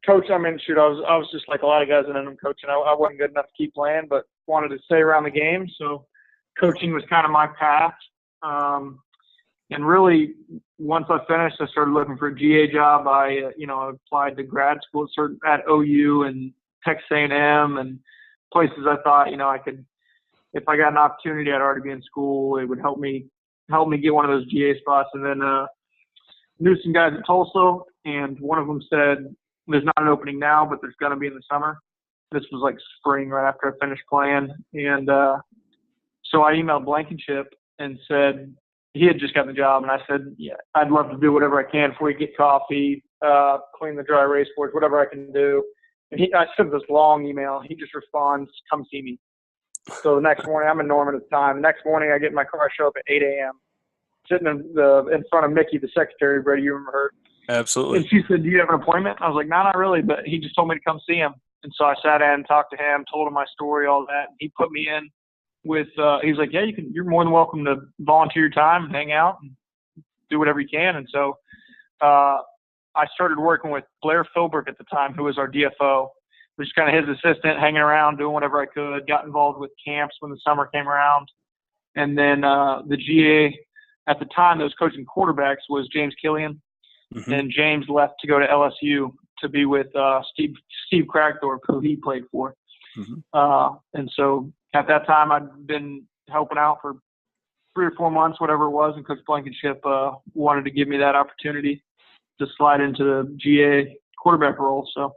Coach, I mean, shoot, I was just like a lot of guys that ended up coaching. I wasn't good enough to keep playing, but wanted to stay around the game. So coaching was kind of my path. And really, once I finished, I started looking for a GA job. I applied to grad school at OU and Texas A&M and places I thought, I could, if I got an opportunity, I'd already be in school. It would help me get one of those GA spots. And then knew some guys at Tulsa, and one of them said, there's not an opening now, but there's going to be in the summer. This was like spring right after I finished playing. And so I emailed Blankenship and said, he had just gotten the job, and I said, yeah, I'd love to do whatever I can before you get coffee, clean the dry erase boards, whatever I can do. And I sent this long email. He just responds, come see me. So the next morning, I'm in Norman at the time. The next morning, I get in my car, show up at 8 a.m., sitting in front of Mickey, the secretary, Brady, you remember her? Absolutely. And she said, do you have an appointment? I was like, no, not really, but he just told me to come see him. And so I sat in, talked to him, told him my story, all that. And he put me in with he's like, yeah, you're more than welcome to volunteer your time and hang out and do whatever you can. And so I started working with Blair Philbrook at the time, who was our DFO, was just kind of his assistant, hanging around, doing whatever I could, got involved with camps when the summer came around. And then the GA at the time that was coaching quarterbacks was James Killian. Mm-hmm. And James left to go to LSU to be with Steve Cragthorpe, who he played for. Mm-hmm. And so at that time, I'd been helping out for 3 or 4 months, whatever it was, and Coach Blankenship wanted to give me that opportunity to slide into the GA quarterback role. So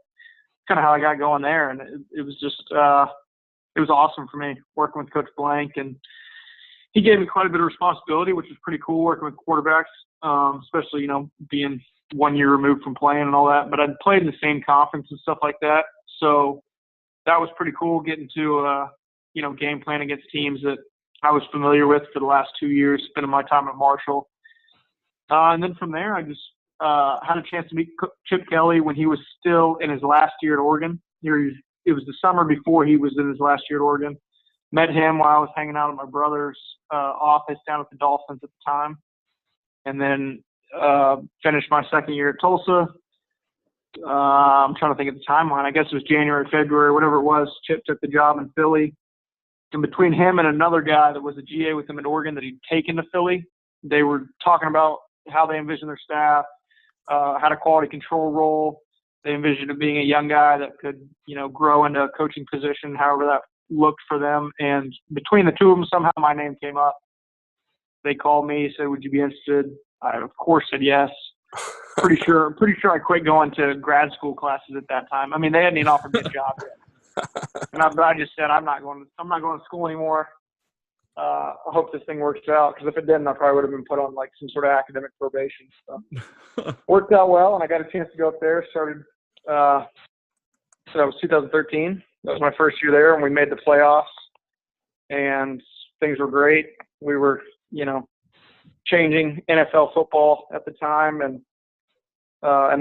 kind of how I got going there. And it was just it was awesome for me working with Coach Blank. And he gave me quite a bit of responsibility, which was pretty cool working with quarterbacks, especially, being 1 year removed from playing and all that. But I'd played in the same conference and stuff like that. So that was pretty cool getting to, game plan against teams that I was familiar with for the last 2 years, spending my time at Marshall. And then from there, I just had a chance to meet Chip Kelly when he was still in his last year at Oregon. It was the summer before he was in his last year at Oregon. Met him while I was hanging out at my brother's office down at the Dolphins at the time. And then finished my second year at Tulsa. I'm trying to think of the timeline. I guess it was January, February, whatever it was. Chip took the job in Philly. And between him and another guy that was a GA with him at Oregon that he'd taken to Philly, they were talking about how they envisioned their staff, had a quality control role. They envisioned it being a young guy that could, grow into a coaching position, however that looked for them. And between the two of them, somehow my name came up. They called me, said, would you be interested? I, of course, said yes. Pretty sure I quit going to grad school classes at that time. I mean, they hadn't even offered me a job yet. And I just said, I'm not going to school anymore. I hope this thing works out, because if it didn't, I probably would have been put on like some sort of academic probation. So worked out well, and I got a chance to go up there. Started, so that was 2013. That was my first year there, and we made the playoffs, and things were great. We were, changing NFL football at the time, and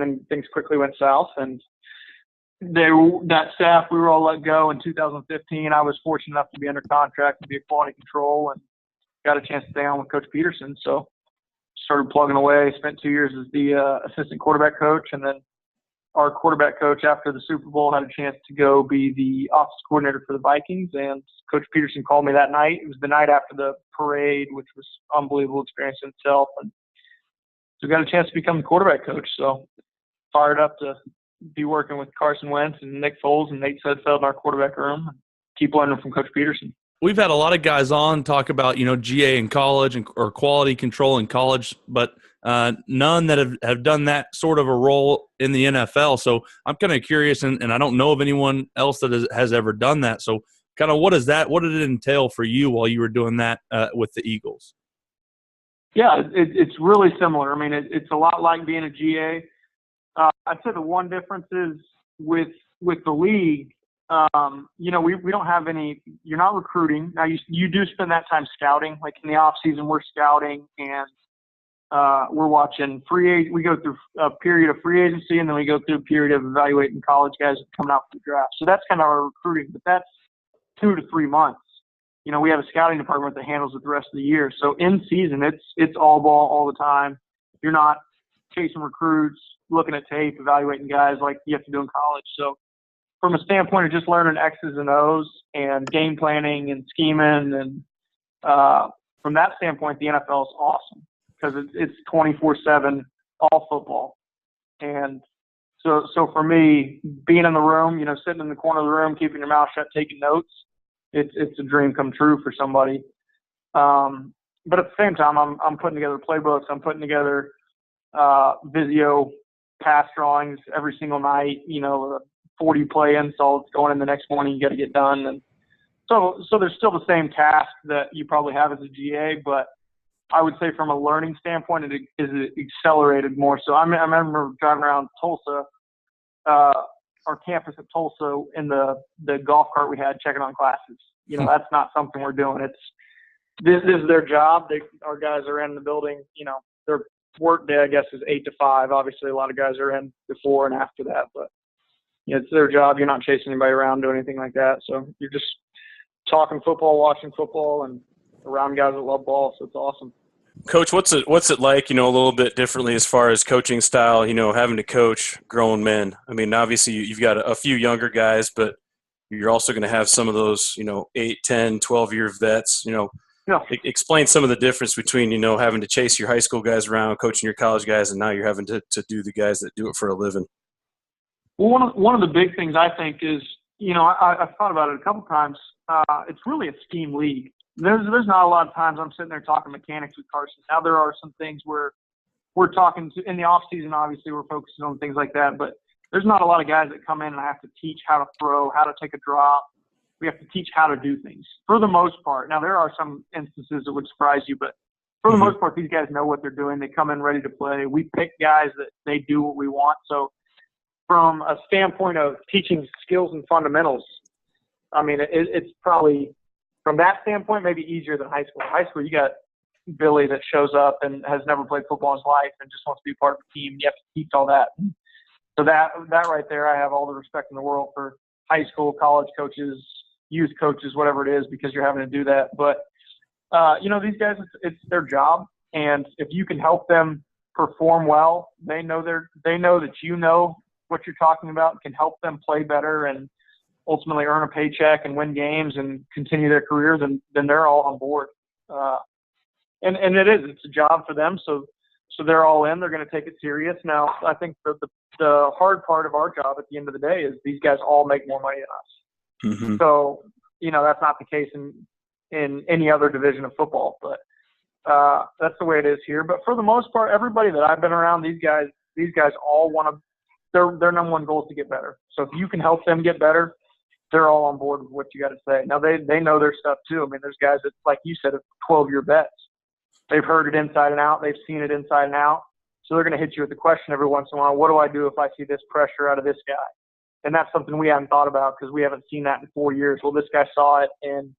then things quickly went south, and that staff, we were all let go in 2015. I was fortunate enough to be under contract to be a quality control, and got a chance to stay on with Coach Peterson. So started plugging away, spent 2 years as the assistant quarterback coach, and then our quarterback coach after the Super Bowl had a chance to go be the office coordinator for the Vikings, and Coach Peterson called me that night. It was the night after the parade, which was an unbelievable experience in itself, and so got a chance to become the quarterback coach. So fired up to be working with Carson Wentz and Nick Foles and Nate Sudfeld in our quarterback room, and keep learning from Coach Peterson. We've had a lot of guys on talk about, GA in college or quality control in college, but none that have done that sort of a role in the NFL. So I'm kind of curious, and I don't know of anyone else that has ever done that. So kind of what did it entail for you while you were doing that with the Eagles? Yeah, it's really similar. I mean, it's a lot like being a GA. I'd say the one difference is with the league, we don't have any – you're not recruiting. Now, you do spend that time scouting. Like in the off season, we're scouting, and we're watching we go through a period of free agency, and then we go through a period of evaluating college guys coming out for the draft. So that's kind of our recruiting, but that's 2 to 3 months. We have a scouting department that handles it the rest of the year. So in season, it's all ball all the time. You're not chasing recruits, looking at tape, evaluating guys like you have to do in college. So from a standpoint of just learning X's and O's and game planning and scheming, and from that standpoint, the NFL is awesome because it's 24/7 all football. And so for me, being in the room, sitting in the corner of the room, keeping your mouth shut, taking notes, it's a dream come true for somebody. But at the same time, I'm putting together playbooks. I'm putting together Visio pass drawings every single night. 40 play installs going in the next morning. You got to get done, and so there's still the same task that you probably have as a GA, but I would say from a learning standpoint, it is accelerated more. So I remember driving around Tulsa, our campus at Tulsa, in the golf cart we had, checking on classes. That's not something we're doing. This is their job. Our guys are in the building. Their work day, I guess, is 8 to 5. Obviously, a lot of guys are in before and after that, but it's their job. You're not chasing anybody around, doing anything like that. So you're just talking football, watching football, and around guys that love ball. So it's awesome. Coach, what's it like, a little bit differently as far as coaching style, having to coach grown men? I mean, obviously you've got a few younger guys, but you're also going to have some of those, 8, 10, 12-year vets, Yeah. Explain some of the difference between, having to chase your high school guys around, coaching your college guys, and now you're having to do the guys that do it for a living. Well, one of the big things I think is, I've thought about it a couple times. It's really a scheme league. There's not a lot of times I'm sitting there talking mechanics with Carson. Now there are some things where we're talking to in the off season. Obviously, we're focusing on things like that, but there's not a lot of guys that come in and I have to teach how to throw, how to take a drop. We have to teach how to do things for the most part. Now there are some instances that would surprise you, but for the most part, these guys know what they're doing. They come in ready to play. We pick guys that they do what we want. So from a standpoint of teaching skills and fundamentals, I mean, it's probably, from that standpoint, maybe easier than high school. High school, you got Billy that shows up and has never played football in his life and just wants to be part of the team. You have to teach all that. So that right there, I have all the respect in the world for high school, college coaches, youth coaches, whatever it is, because you're having to do that. But, these guys, it's their job. And if you can help them perform well, they know that you know what you're talking about, can help them play better and ultimately earn a paycheck and win games and continue their career, then they're all on board. And it's a job for them. So they're all in, they're going to take it serious. Now, I think the hard part of our job at the end of the day is these guys all make more money than us. Mm-hmm. So, that's not the case in any other division of football, but that's the way it is here. But for the most part, everybody that I've been around, these guys all want to, their number one goal is to get better. So if you can help them get better, they're all on board with what you got to say. Now, they know their stuff too. I mean, there's guys that, like you said, 12-year vets. They've heard it inside and out. They've seen it inside and out. So they're going to hit you with the question every once in a while, what do I do if I see this pressure out of this guy? And that's something we haven't thought about because we haven't seen that in 4 years. Well, this guy saw it in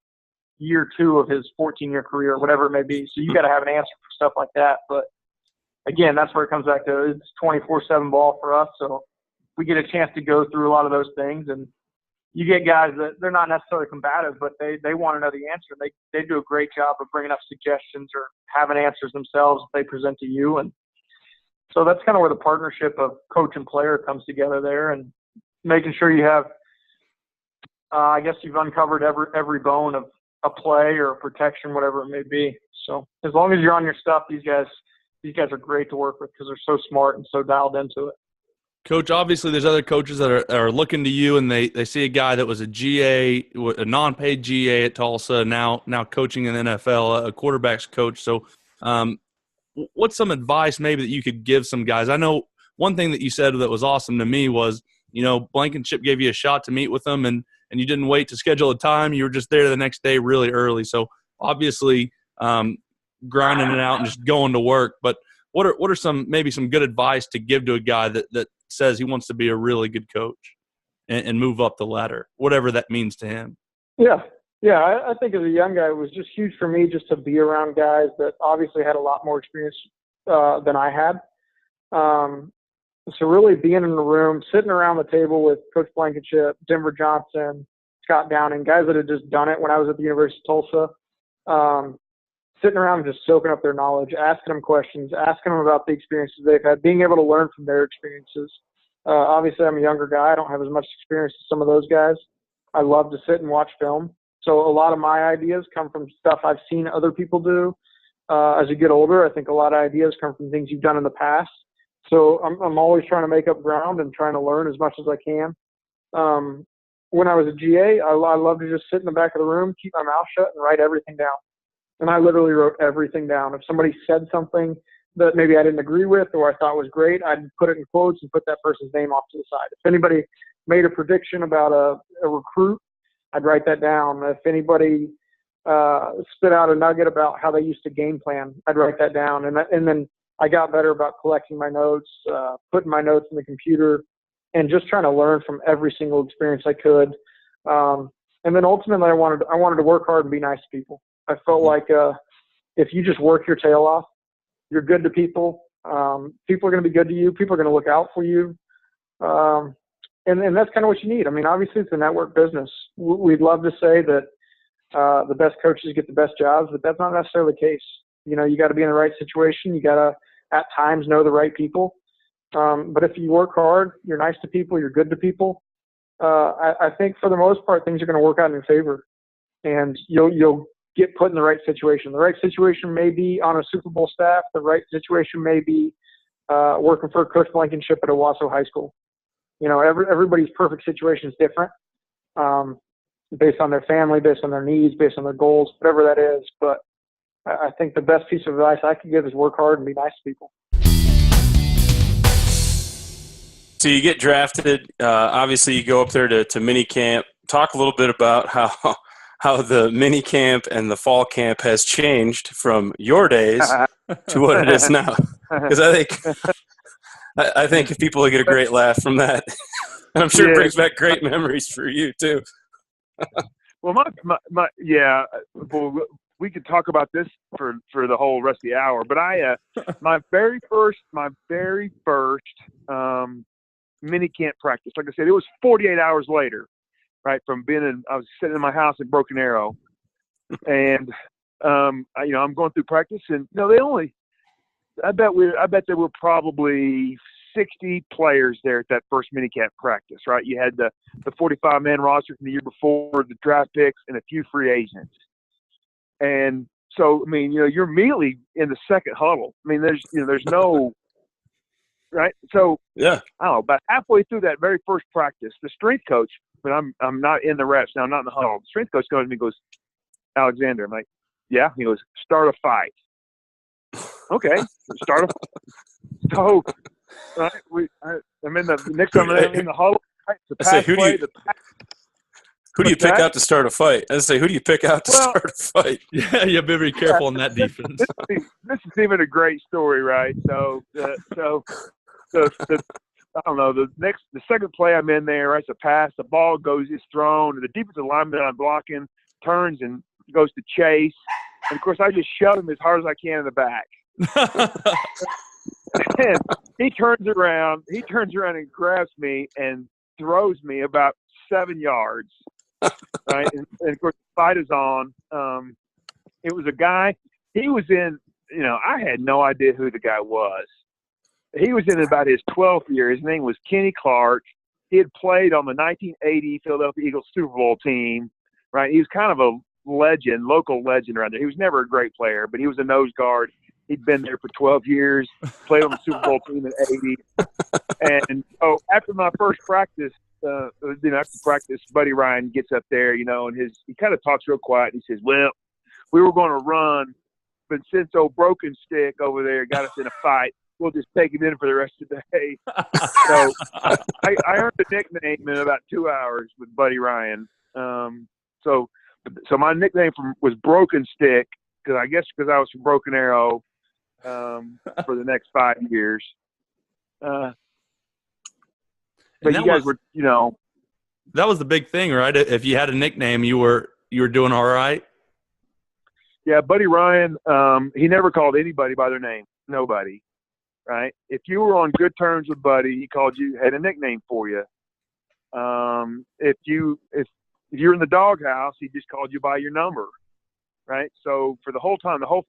year 2 of his 14-year career, whatever it may be. So you got to have an answer for stuff like that. But, again, that's where it comes back to. It's 24/7 ball for us. So we get a chance to go through a lot of those things. And you get guys that they're not necessarily combative, but they want to know the answer. They do a great job of bringing up suggestions or having answers themselves that they present to you. And so that's kind of where the partnership of coach and player comes together there, and making sure you have, I guess you've uncovered every bone of a play or a protection, whatever it may be. So as long as you're on your stuff, these guys are great to work with because they're so smart and so dialed into it. Coach, obviously there's other coaches that are looking to you, and they see a guy that was a GA, a non-paid GA at Tulsa, now coaching in the NFL, a quarterback's coach. So what's some advice maybe that you could give some guys? I know one thing that you said that was awesome to me was, Blankenship gave you a shot to meet with them, and you didn't wait to schedule a time. You were just there the next day really early. So obviously grinding it out and just going to work. But what are some good advice to give to a guy that says he wants to be a really good coach and move up the ladder, whatever that means to him? Yeah. I think as a young guy, it was just huge for me just to be around guys that obviously had a lot more experience than I had. So really being in the room, sitting around the table with Coach Blankenship, Denver Johnson, Scott Downing, guys that had just done it when I was at the University of Tulsa. sitting around and just soaking up their knowledge, asking them questions, asking them about the experiences they've had, being able to learn from their experiences. Obviously, I'm a younger guy. I don't have as much experience as some of those guys. I love to sit and watch film. So a lot of my ideas come from stuff I've seen other people do. As you get older, I think a lot of ideas come from things you've done in the past. So I'm always trying to make up ground and trying to learn as much as I can. When I was a GA, I love to just sit in the back of the room, keep my mouth shut, and write everything down. And I literally wrote everything down. If somebody said something that maybe I didn't agree with or I thought was great, I'd put it in quotes and put that person's name off to the side. If anybody made a prediction about a recruit, I'd write that down. If anybody spit out a nugget about how they used to game plan, I'd write that down. And then I got better about collecting my notes, putting my notes in the computer, and just trying to learn from every single experience I could. And then ultimately, I wanted to work hard and be nice to people. I felt like if you just work your tail off, you're good to people. People are going to be good to you. People are going to look out for you. And that's kind of what you need. I mean, obviously, it's a network business. We'd love to say that the best coaches get the best jobs, but that's not necessarily the case. You know, you got to be in the right situation. You got to, at times, know the right people. But if you work hard, you're nice to people, you're good to people, I think for the most part, things are going to work out in your favor. And you'll get put in the right situation. The right situation may be on a Super Bowl staff. The right situation may be working for Coach Blankenship at Owasso High School. You know, everybody's perfect situation is different, based on their family, based on their needs, based on their goals, whatever that is. But I think the best piece of advice I could give is work hard and be nice to people. So you get drafted. Obviously, you go up there to mini camp. Talk a little bit about how the mini camp and the fall camp has changed from your days to what it is now. Because I think people will get a great laugh from that, and I'm sure it brings back great memories for you too. Well, well, we could talk about this for the whole rest of the hour. But my very first mini camp practice, like I said, it was 48 hours later, right? I was sitting in my house at Broken Arrow, and I'm going through practice, and I bet there were probably 60 players there at that first mini camp practice, right? You had the 45-man roster from the year before, the draft picks, and a few free agents. And so, I mean, you're immediately in the second huddle. I mean, there's no right. So yeah, I don't know, about halfway through that very first practice, the strength coach, but I'm not in the reps now, I'm not in the huddle. The strength coach goes to me and goes, Alexander. I'm like, yeah. He goes, start a fight. Okay, start a. So, right, I'm in the next time I'm in the huddle. Right, the pass play. Who do you pick out to start a fight? I say, who do you pick out to start a fight? Yeah, you better be careful in that defense. This is even a great story, right? So I don't know. The second play I'm in there, right? It's a pass. The ball is thrown, and the defensive lineman I'm blocking turns and goes to chase. And of course, I just shove him as hard as I can in the back. And he turns around and grabs me and throws me about 7 yards. Right, and of course the fight is on. It was a guy. He was in. I had no idea who the guy was. He was in about his 12th year. His name was Kenny Clark. He had played on the 1980 Philadelphia Eagles Super Bowl team. Right, he was kind of a legend, local legend around there. He was never a great player, but he was a nose guard. He'd been there for 12 years. Played on the Super Bowl team in '80. And so after my first practice. After practice, Buddy Ryan gets up there, and he kind of talks real quiet. And he says, "Well, we were going to run, but since old Broken Stick over there got us in a fight, we'll just take him in for the rest of the day." So I earned a nickname in about 2 hours with Buddy Ryan. So my nickname was Broken Stick because I was from Broken Arrow for the next 5 years. But you guys were, that was the big thing, right? If you had a nickname, you were doing all right. Yeah, Buddy Ryan, he never called anybody by their name. Nobody, right? If you were on good terms with Buddy, he had a nickname for you. If you're in the doghouse, he just called you by your number. right? So for the whole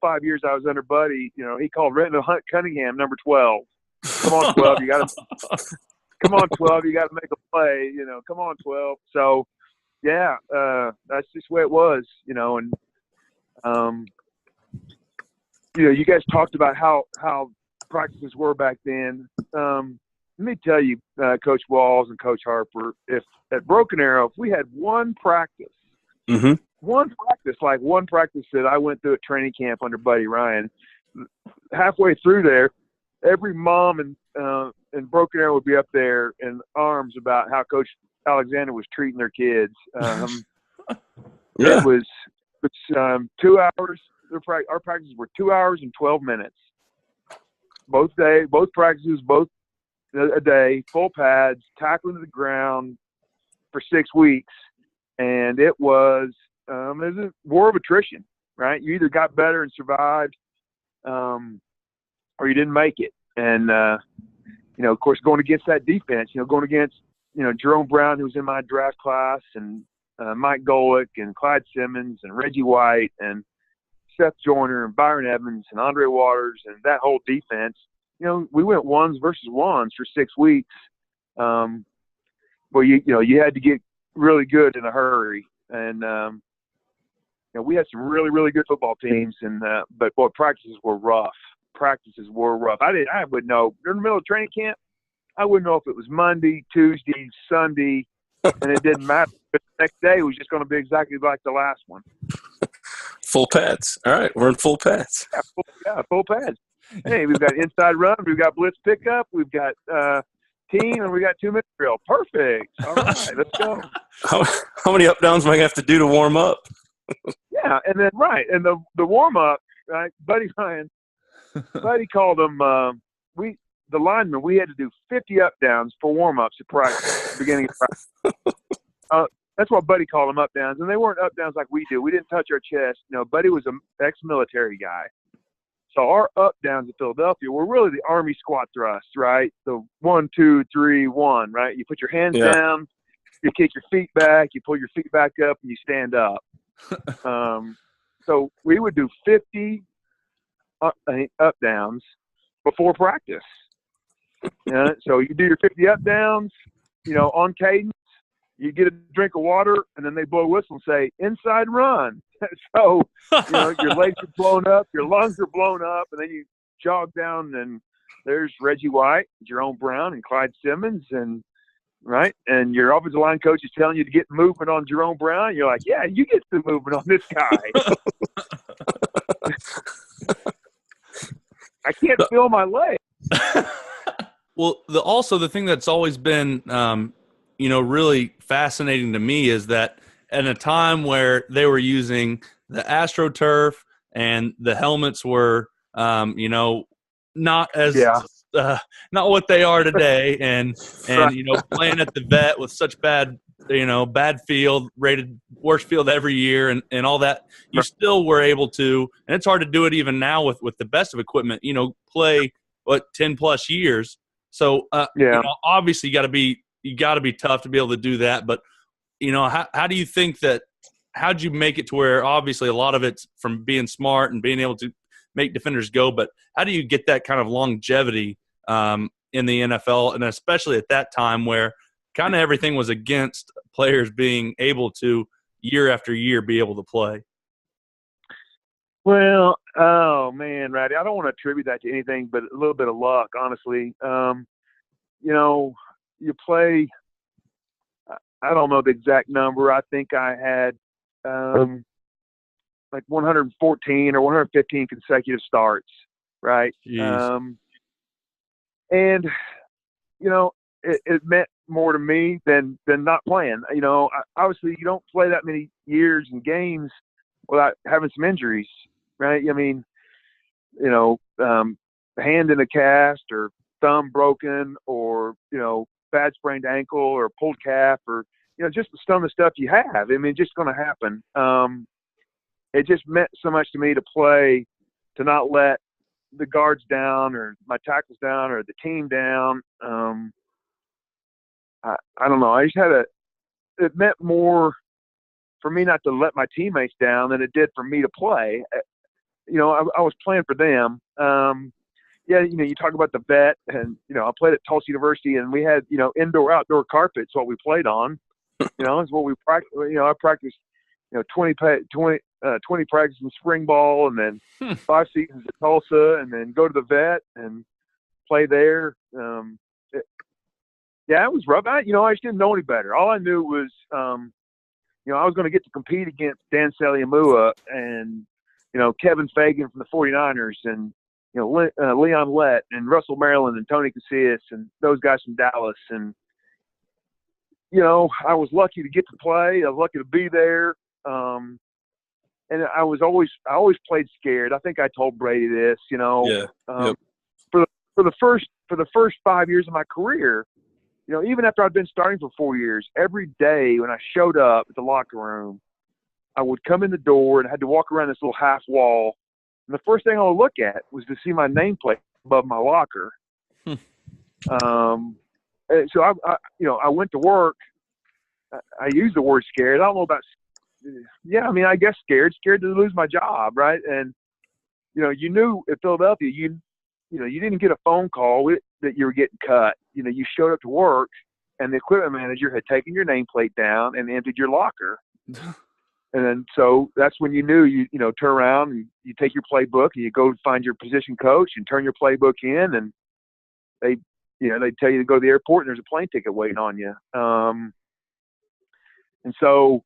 5 years I was under Buddy, he called Renton Hunt Cunningham number 12. Come on, 12, you got to come on, 12, you got to make a play. Come on, 12. So yeah, that's just the way it was. And you guys talked about how practices were back then. Let me tell you, Coach Walls and Coach Harper, if at Broken Arrow, if we had one practice, one practice that I went through at training camp under Buddy Ryan, halfway through there, every mom in Broken Arrow would be up there in arms about how Coach Alexander was treating their kids. Yeah. It was 2 hours. Our practices were 2 hours and 12 minutes. Both practices, both a day, full pads, tackling to the ground for 6 weeks. And it was a war of attrition, right? You either got better and survived, or you didn't make it. And, of course, going against that defense, going against, Jerome Brown, who was in my draft class, and Mike Golick and Clyde Simmons and Reggie White and Seth Joyner and Byron Evans and Andre Waters and that whole defense. We went ones versus ones for 6 weeks. Well, you had to get really good in a hurry. And, we had some really, really good football teams, but boy, practices were rough. I would know in the middle of training camp, I wouldn't know if it was Monday, Tuesday, Sunday, and it didn't matter. But the next day was just going to be exactly like the last one. Full pads. All right, we're in full pads. Yeah, full pads. Hey, we've got inside run, we've got blitz pickup, we've got team, and we got 2-minute drill. Perfect. All right, let's go. How many up downs am I going to have to do to warm up? Yeah, and then and the warm up, right? Buddy called them. The linemen, we had to do 50 up downs for warm ups at practice, beginning of practice. That's what Buddy called them up downs, and they weren't up downs like we do. We didn't touch our chest. Buddy was an ex-military guy. So our up downs in Philadelphia were really the Army squat thrusts, right? The 1, 2, 3, 1, right? You put your hands down, you kick your feet back, you pull your feet back up, and you stand up. So we would do 50 up downs before practice. So you do your 50 up downs, on cadence. You get a drink of water, and then they blow a whistle and say, inside run. So, your legs are blown up, your lungs are blown up, and then you jog down, and there's Reggie White, Jerome Brown, and Clyde Simmons, and your offensive line coach is telling you to get movement on Jerome Brown. You're like, yeah, you get the movement on this guy. I can't feel my leg. Well, also the thing that's always been, really fascinating to me is that at a time where they were using the AstroTurf and the helmets were, not as not what they are today, and playing at the Vet with such bad field, rated worst field every year, and all that, you still were able to, and it's hard to do it even now with the best of equipment, play 10 plus years. So obviously you got to be tough to be able to do that. But how do you think that? How'd you make it to where obviously a lot of it's from being smart and being able to make defenders go, but how do you get that kind of longevity in the NFL, and especially at that time where kind of everything was against players being able to year after year be able to play? Well, oh man, Ratty, I don't want to attribute that to anything but a little bit of luck, honestly. You play, I don't know the exact number. I think I had like 114 or 115 consecutive starts, right? And it meant more to me than not playing. Obviously you don't play that many years and games without having some injuries, right? I mean, hand in a cast or thumb broken or, bad sprained ankle or pulled calf or, just some of the stuff you have. I mean, it's just going to happen. It just meant so much to me to play, to not let the guards down or my tackles down or the team down. I don't know. I just had it meant more for me not to let my teammates down than it did for me to play. You know, I was playing for them. Yeah, you know, you talk about the vet, and, you know, I played at Tulsa University, and we had, you know, indoor-outdoor carpets, what we played on. You know, it's what we practiced. You know, I practiced, you know, 20 practices in spring ball, and then 5 seasons at Tulsa, and then go to the vet and play there. Yeah, it was rough. I just didn't know any better. All I knew was, you know, I was going to get to compete against Dan Saliamua and, you know, Kevin Fagan from the 49ers, and, you know, Leon Lett and Russell Maryland and Tony Casillas and those guys from Dallas. And, you know, I was lucky to get to play. I was lucky to be there. And I always played scared. I think I told Brady this, you know. Yeah. For the first 5 years of my career, you know, even after I'd been starting for 4 years, every day when I showed up at the locker room, I would come in the door and I had to walk around this little half wall. And the first thing I would look at was to see my nameplate above my locker. And so I went to work. I used the word scared. I don't know about, yeah, I mean, I guess scared to lose my job, right? And, you know, you knew at Philadelphia, you didn't get a phone call that you were getting cut. You know, you showed up to work, and the equipment manager had taken your nameplate down and emptied your locker. And then, so that's when you knew you turn around and you take your playbook and you go find your position coach and turn your playbook in, and they tell you to go to the airport and there's a plane ticket waiting on you. And so,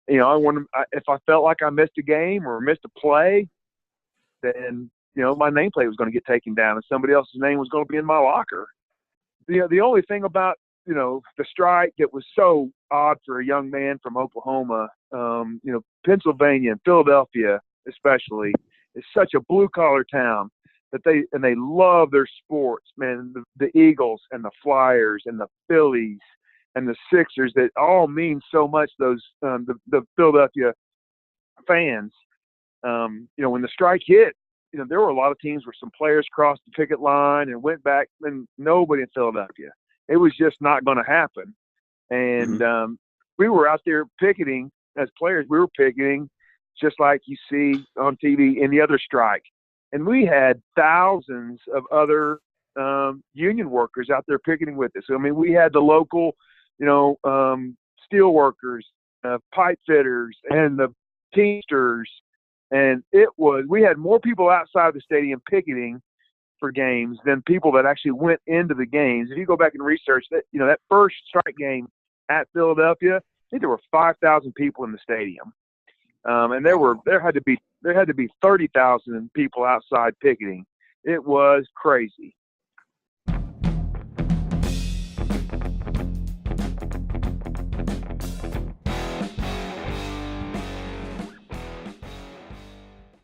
you know, if I felt like I missed a game or missed a play, then, you know, my nameplate was going to get taken down and somebody else's name was going to be in my locker. The only thing about, you know, the strike that was so odd for a young man from Oklahoma, you know, Pennsylvania and Philadelphia especially, is such a blue-collar town that they love their sports, man. The Eagles and the Flyers and the Phillies and the Sixers, that all mean so much, those the Philadelphia fans. You know, when the strike hit, you know, there were a lot of teams where some players crossed the picket line and went back, and nobody in Philadelphia. It was just not going to happen. And we were out there picketing as players. We were picketing just like you see on TV in the other strike. And we had thousands of other union workers out there picketing with us. I mean, we had the local, you know, steel workers, pipe fitters, and the Teamsters. And we had more people outside the stadium picketing for games than people that actually went into the games. If you go back and research that, you know, that first strike game at Philadelphia, I think there were 5,000 people in the stadium. And there had to be 30,000 people outside picketing. It was crazy.